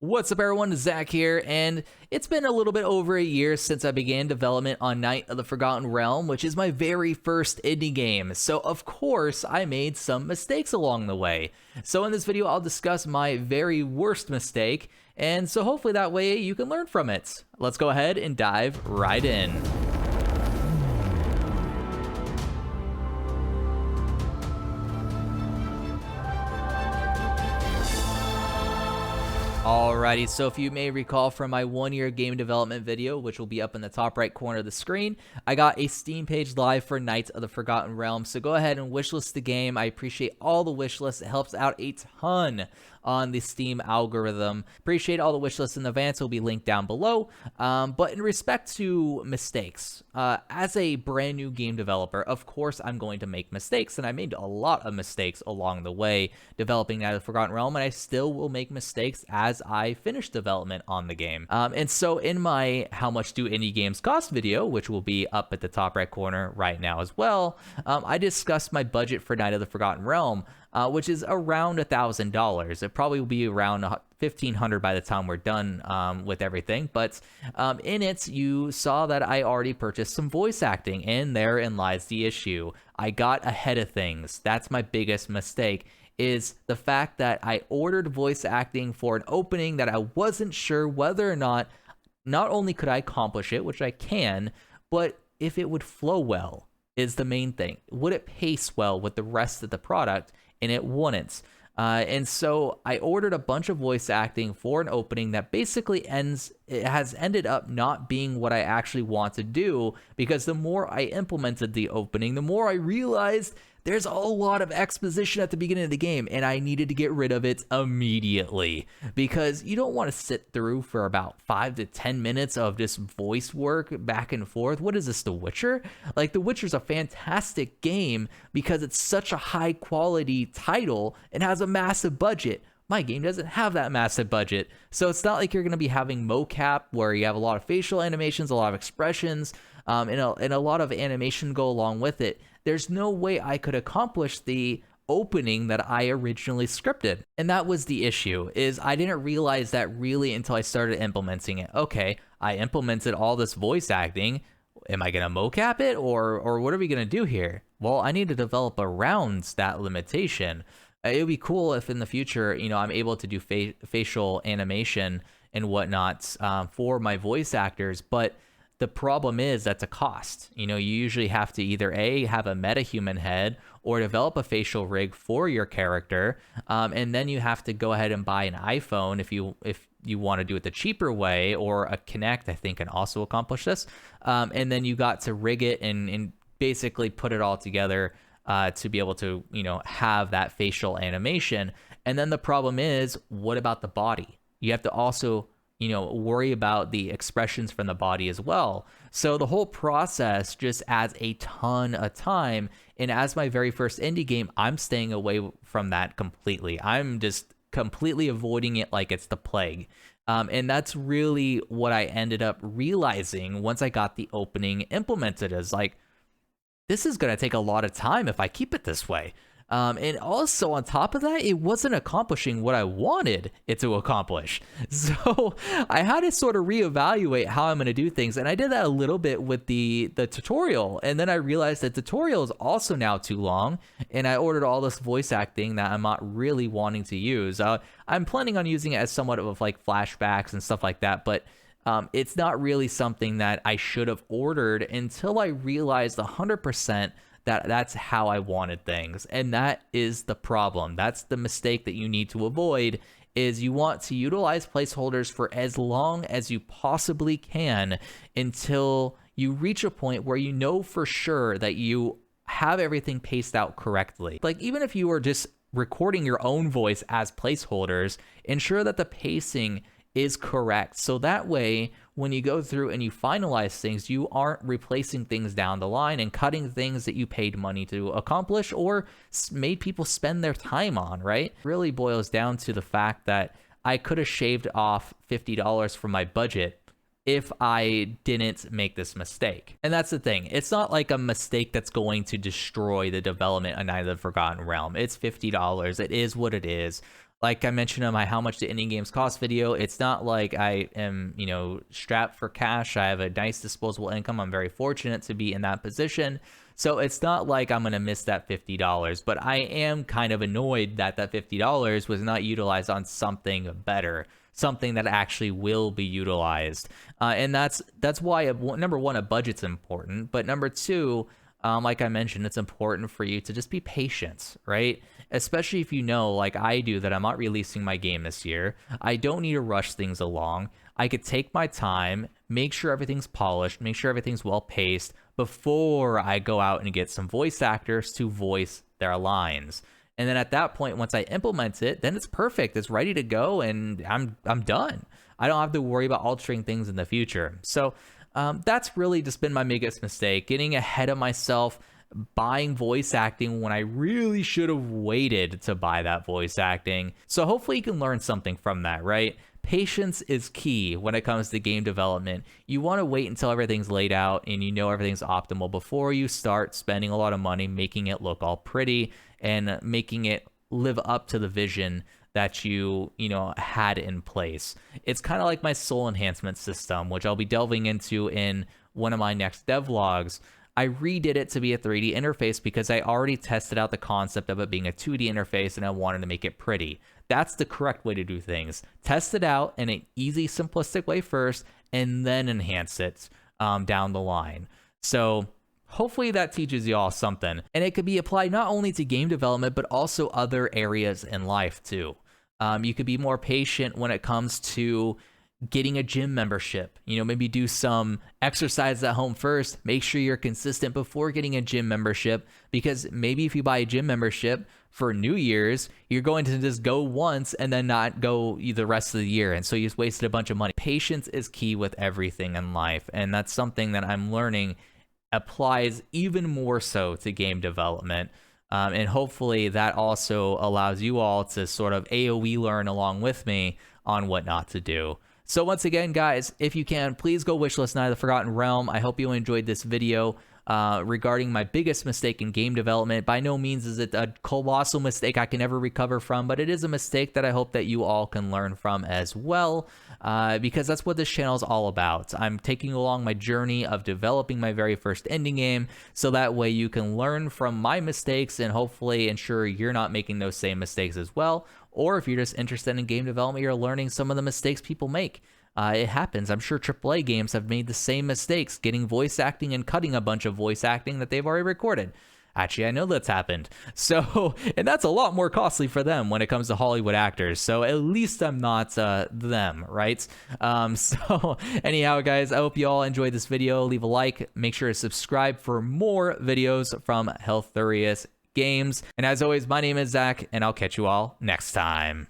What's up, everyone? Zach here, and it's been a little bit over a year since I began development on Knight of the Forgotten Realm, which is my very first indie game. So, of course, I made some mistakes along the way. So, in this video, I'll discuss my very worst mistake, and so hopefully that way you can learn from it. Let's go ahead and dive right in. Alrighty, so if you may recall from my 1-year game development video, which will be up in the top right corner of the screen, I got a Steam page live for Knights of the Forgotten Realm, so go ahead and wishlist the game. I appreciate all the wishlists. It helps out a ton on the Steam algorithm. Appreciate all the wishlists in advance. Will be linked down below. But in respect to mistakes, as a brand new game developer, of course I'm going to make mistakes, and I made a lot of mistakes along the way developing Knights of the Forgotten Realm, and I still will make mistakes as I finish development on the game. And so in my How Much Do Indie Games Cost video, which will be up at the top right corner right now as well, I discussed my budget for Knight of the Forgotten Realm, which is around $1,000. It probably will be around $1,500 by the time we're done with everything. But in it, you saw that I already purchased some voice acting, and therein lies the issue. I got ahead of things. That's my biggest mistake, is the fact that I ordered voice acting for an opening that I wasn't sure whether or not only could I accomplish it, which I can, but if it would flow well is the main thing. Would it pace well with the rest of the product? And it wouldn't. And so I ordered a bunch of voice acting for an opening that basically has ended up not being what I actually want to do, because the more I implemented the opening, the more I realized there's a lot of exposition at the beginning of the game, and I needed to get rid of it immediately, because you don't want to sit through for about 5 to 10 minutes of just voice work back and forth. What is this, The Witcher? Like, The Witcher's a fantastic game because it's such a high quality title and has a massive budget. My game doesn't have that massive budget, so it's not like you're going to be having mocap where you have a lot of facial animations, a lot of expressions, and a lot of animation go along with it. There's no way I could accomplish the opening that I originally scripted. And that was the issue, is I didn't realize that really until I started implementing it. Okay, I implemented all this voice acting. Am I going to mocap it, or what are we going to do here? Well, I need to develop around that limitation. It would be cool if in the future, I'm able to do facial animation and whatnot for my voice actors, but the problem is that's a cost. You usually have to either have a metahuman head or develop a facial rig for your character, and then you have to go ahead and buy an iPhone if you want to do it the cheaper way, or a Kinect, I think, can also accomplish this. And then you got to rig it and basically put it all together to be able to have that facial animation. And then the problem is, what about the body? You have to also worry about the expressions from the body as well. So the whole process just adds a ton of time. And as my very first indie game, I'm staying away from that completely. I'm just completely avoiding it like it's the plague. And that's really what I ended up realizing once I got the opening implemented, is like, this is going to take a lot of time if I keep it this way. And also on top of that, it wasn't accomplishing what I wanted it to accomplish. So I had to sort of reevaluate how I'm going to do things. And I did that a little bit with the tutorial. And then I realized that the tutorial is also now too long. And I ordered all this voice acting that I'm not really wanting to use. I'm planning on using it as somewhat of like flashbacks and stuff like that. But it's not really something that I should have ordered until I realized 100% that that's how I wanted things. And that is the problem. That's the mistake that you need to avoid, is you want to utilize placeholders for as long as you possibly can until you reach a point where you know for sure that you have everything paced out correctly. Like, even if you were just recording your own voice as placeholders, ensure that the pacing is correct. So that way, when you go through and you finalize things, you aren't replacing things down the line and cutting things that you paid money to accomplish or made people spend their time on, right? It really boils down to the fact that I could have shaved off $50 from my budget if I didn't make this mistake. And that's the thing. It's not like a mistake that's going to destroy the development of Knight of the Forgotten Realm. It's $50. It is what it is. Like I mentioned in my how much do indie games cost video, it's not like I am, strapped for cash. I have a nice disposable income. I'm very fortunate to be in that position. So it's not like I'm going to miss that $50, but I am kind of annoyed that that $50 was not utilized on something better, something that actually will be utilized. And that's why, number one, a budget's important, but number two, like I mentioned, it's important for you to just be patient, right? Especially if you know, like I do, that I'm not releasing my game this year. I don't need to rush things along. I could take my time, make sure everything's polished, make sure everything's well paced before I go out and get some voice actors to voice their lines. And then at that point, once I implement it, then it's perfect. It's ready to go, and I'm done. I don't have to worry about altering things in the future. So that's really just been my biggest mistake, getting ahead of myself, buying voice acting when I really should have waited to buy that voice acting. So hopefully you can learn something from that, right? Patience is key when it comes to game development. You want to wait until everything's laid out and you know everything's optimal before you start spending a lot of money making it look all pretty and making it live up to the vision that you had in place. It's kind of like my soul enhancement system, which I'll be delving into in one of my next devlogs. I redid it to be a 3D interface because I already tested out the concept of it being a 2D interface and I wanted to make it pretty. That's the correct way to do things. Test it out in an easy, simplistic way first, and then enhance it down the line. So hopefully that teaches you all something. And it could be applied not only to game development, but also other areas in life too. You could be more patient when it comes to getting a gym membership. Maybe do some exercise at home first. Make sure you're consistent before getting a gym membership, because maybe if you buy a gym membership for New Year's, you're going to just go once and then not go the rest of the year. And so you just wasted a bunch of money. Patience is key with everything in life. And that's something that I'm learning applies even more so to game development. And hopefully that also allows you all to sort of AoE learn along with me on what not to do. So once again, guys, if you can, please go wishlist Knight of the Forgotten Realm. I hope you enjoyed this video regarding my biggest mistake in game development. By no means is it a colossal mistake I can ever recover from, but it is a mistake that I hope that you all can learn from as well, because that's what this channel is all about. I'm taking along my journey of developing my very first indie game, so that way you can learn from my mistakes and hopefully ensure you're not making those same mistakes as well. Or if you're just interested in game development, you're learning some of the mistakes people make. It happens. I'm sure AAA games have made the same mistakes, getting voice acting and cutting a bunch of voice acting that they've already recorded. Actually, I know that's happened. So, and that's a lot more costly for them when it comes to Hollywood actors. So at least I'm not them, right? So anyhow, guys, I hope you all enjoyed this video. Leave a like. Make sure to subscribe for more videos from Helthurius Games. And as always, my name is Zach, and I'll catch you all next time.